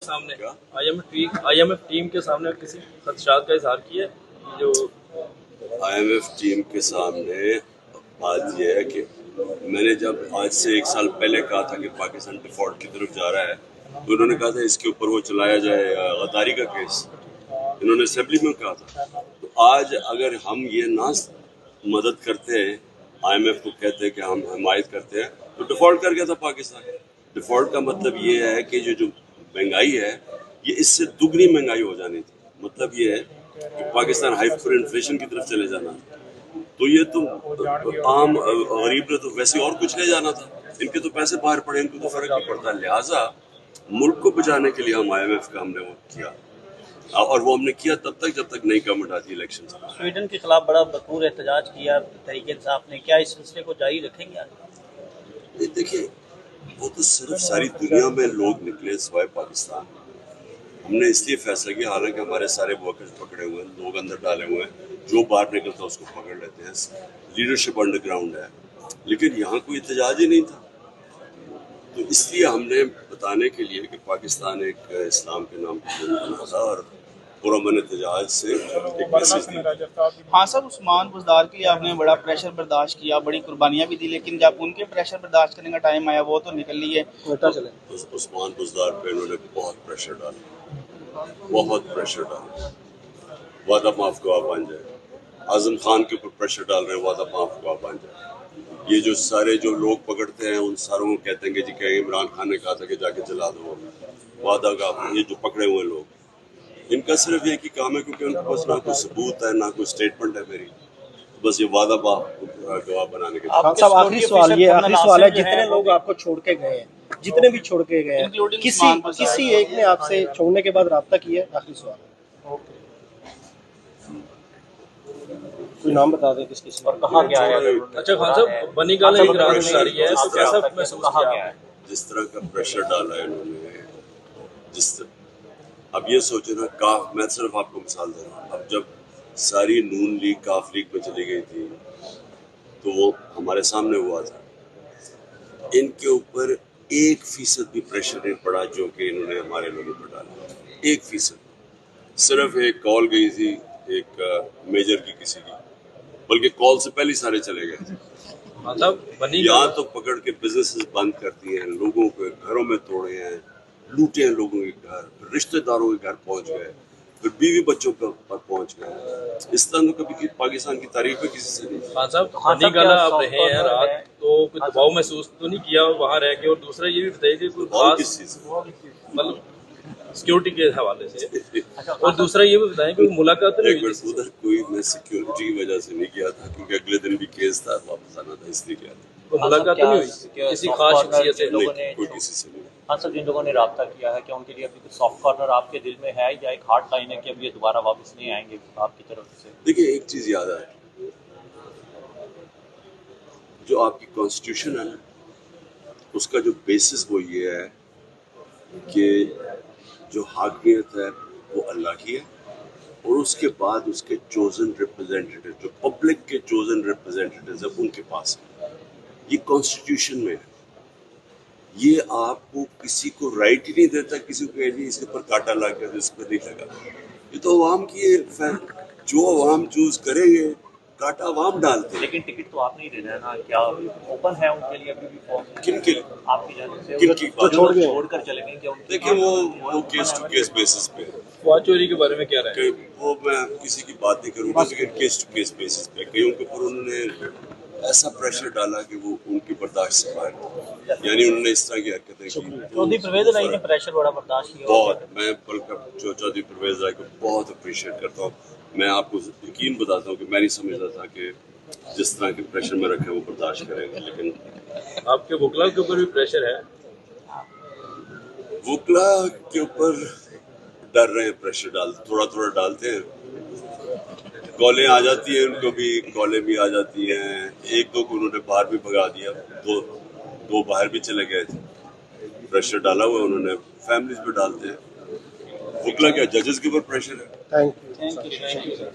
सामने IMF team के सामने किसी खदशात का इजहार किया है। जो आईएमएफ टीम के सामने बात यह है कि मैंने जब आज से 1 साल पहले कहा था कि पाकिस्तान डिफॉल्ट की तरफ जा रहा है, तो उन्होंने कहा था इसके ऊपर वो चलाया जाए गद्दारी का केस। इन्होंने असेंबली में कहा था। तो आज अगर हम ये ना मदद करते हैं, आईएमएफ को कहते हैं कि हम हिमायत करते हैं, तो डिफॉल्ट कर गया था पाकिस्तान। डिफॉल्ट का मतलब ये है कि जो महंगाई है ये इससे दुगनी महंगाई हो जानी थी। मतलब ये है कि पाकिस्तान हाइपर इन्फ्लेशन की तरफ चले जाना। तो ये तो आम गरीब ने तो वैसे और कुछ ले जाना था। इनके तो पैसे बाहर पड़े, इनको तो फर्क नहीं पड़ता। लिहाजा मुल्क को बचाने के लिए हम आईएमएफ का हमने वो किया, और वो हमने किया तब तक जब तक नई गवर्नमेंट आती इलेक्शन। स्वीडन के खिलाफ बड़ा भरपूर एहतजाज किया तहरीक इंसाफ ने, क्या इस सिलसिले को जारी रखेंगे आगे? देखिए, वो तो सिर्फ सारी दुनिया में लोग निकले सिवाय पाकिस्तान। हमने इसलिए फैसला किया, हालांकि हमारे सारे वर्कर्स पकड़े हुए हैं, लोग अंदर डाले हुए हैं, जो बाहर निकलता है उसको पकड़ लेते हैं। लीडरशिप अंडरग्राउंड है, लेकिन यहाँ कोई एहतजाज ही नहीं था। तो इसलिए हमने बताने के लिए कि पाकिस्तान एक इस्लाम के नाम पर था और पुरअमन एहतजाज से एक मैसेज दिया। हाँ सर, उस्मान बुज़दार के लिए आपने बड़ा प्रेशर बर्दाश्त किया, बड़ी कुर्बानियाँ भी दी, लेकिन जब उनके प्रेशर बर्दाश्त करने का टाइम आया वो तो निकल ली है। उस्मान बुज़दार पे इन्होंने बहुत प्रेशर डाला, बहुत प्रेशर डाला। वादा माफ गवाह बन जाए। आजम खान के ऊपर प्रेशर डाल रहे हैं, वादा माफ गवाह बन जाए। ये जो सारे जो लोग पकड़ते हैं उन सारों को कहते हैं कि जी कि इमरान खान ने कहा था कि जाके जला दो वादा का। ये जो पकड़े हुए लोग, इनका सिर्फ एक ही काम है, क्योंकि उनके पास ना कोई सबूत है ना कोई स्टेटमेंट है मेरी, तो बस ये वादा गवाह बनाने के। आखिरी सवाल है, जितने लोग आपको छोड़ के गए हैं, जितने भी छोड़ के गए हैं, किसी एक ने आपसे छोड़ने के बाद राब्ता किया है? आखिरी सवाल, कोई नाम बता दें किस किसी और कहा गया है? अच्छा खान साहब, बनी गाला की ग्रांट आ रही है, तो कैसा महसूस किया? जिस तरह का प्रेशर डाला है इन्होंने, अब ये सोचे ना, काफ, मैं सिर्फ आपको मिसाल दे रहा हूँ। अब जब सारी नून लीग काफ लीग में चली गई थी तो वो हमारे सामने हुआ था। इनके ऊपर 1% भी प्रेशर नहीं पड़ा जो कि इन्होंने हमारे लोगों पर डाला। 1%। सिर्फ एक कॉल गई थी एक मेजर की किसी की, बल्कि कॉल से पहले सारे चले गए थे। मतलब यहाँ तो पकड़ के बिजनेसेस बंद कर दिए हैं, लोगों के घरों में तोड़े हैं, लूटे हैं लोगों के घर, रिश्तेदारों के घर पहुंच गए, फिर बीवी बच्चों पर पहुंच गए। इस तरह तो कभी पाकिस्तान की तारीफ है किसी से नहीं। खान साहब, बनी गाला आप रहे हैं रात, तो कोई दबाव महसूस तो नहीं किया वहाँ रह के? और दूसरा ये भी बताइए कि कोई किस चीज मतलब सिक्योरिटी के हवाले से, और दूसरा ये भी बताएं कि मुलाकात नहीं हुई? उधर कोई मैं सिक्योरिटी की वजह से नहीं किया था, क्योंकि अगले दिन भी केस था, वापस आना था, इसलिए किया था। तो मुलाकात नहीं हुई किसी खास शख्सियत से? कोई किसी से नहीं। हाँ सर, जिन लोगों ने राब्ता किया है, क्या उनके लिए अभी कुछ सॉफ्ट कॉर्नर आपके दिल में है, या एक हार्ड लाइन है कि अब ये दोबारा वापस नहीं आएंगे आपकी तरफ से? देखिए, एक चीज याद आए, जो आपकी कॉन्स्टिट्यूशन है उसका जो बेसिस वो ये है कि जो हाकिमियत है वो अल्लाह की है, और उसके बाद उसके चोजन रिप्रेजेंटेटिव, जो पब्लिक के चोजन रिप्रेजेंटेटिव है, उनके पास है। ये कॉन्स्टिट्यूशन में है। ये आपको किसी को राइट ही नहीं देता किसी को कह इसके पर कांटा लग गया, इस पर नहीं लगा। ये तो अवाम की जो अवाम चूज करेंगे, कांटा अवाम डालते हैं। लेकिन टिकट तो आप नहीं दे रहे हैं ना, क्या ओपन है उनके लिए अभी भी फॉर्म? किनके लिए? आपकी जाने से किनकी छोड़कर चले गए क्या? देखिए, वो केस टू केस बेसिस पे। वाच चोरी के बारे में क्या रहा है? वो मैं किसी की बात नहीं करूँगा, लेकिन केस टू केस बेसिस पे कईयों के ऊपर उन्होंने ऐसा प्रेशर डाला कि वो उनकी बर्दाश्त से बाहर, यानी उन्होंने इस तरह की हरकतें की। चौधरी परवेज राय ने प्रेशर बड़ा बर्दाश्त किया बहुत। मैं बल्कि चौधरी परवेज राय को बहुत अप्रिशिएट करता हूँ। मैं आपको यकीन बताता हूँ कि मैं नहीं समझता था कि जिस तरह के प्रेशर में रखे वो बर्दाश्त करेंगे, लेकिन आपके वकला के ऊपर भी प्रेशर है? वकला के ऊपर डर रहे हैं, प्रेशर थोड़ा थोड़ा डालते हैं। कॉलें आ जाती हैं, उनको भी कॉलें भी आ जाती हैं। एक दो को उन्होंने बाहर भी भगा दिया, दो बाहर भी चले गए थे। प्रेशर डाला हुआ उन्होंने, फैमिलीज पे डालते हैं। वकला क्या, जजेस के ऊपर प्रेशर है। Thank you sir.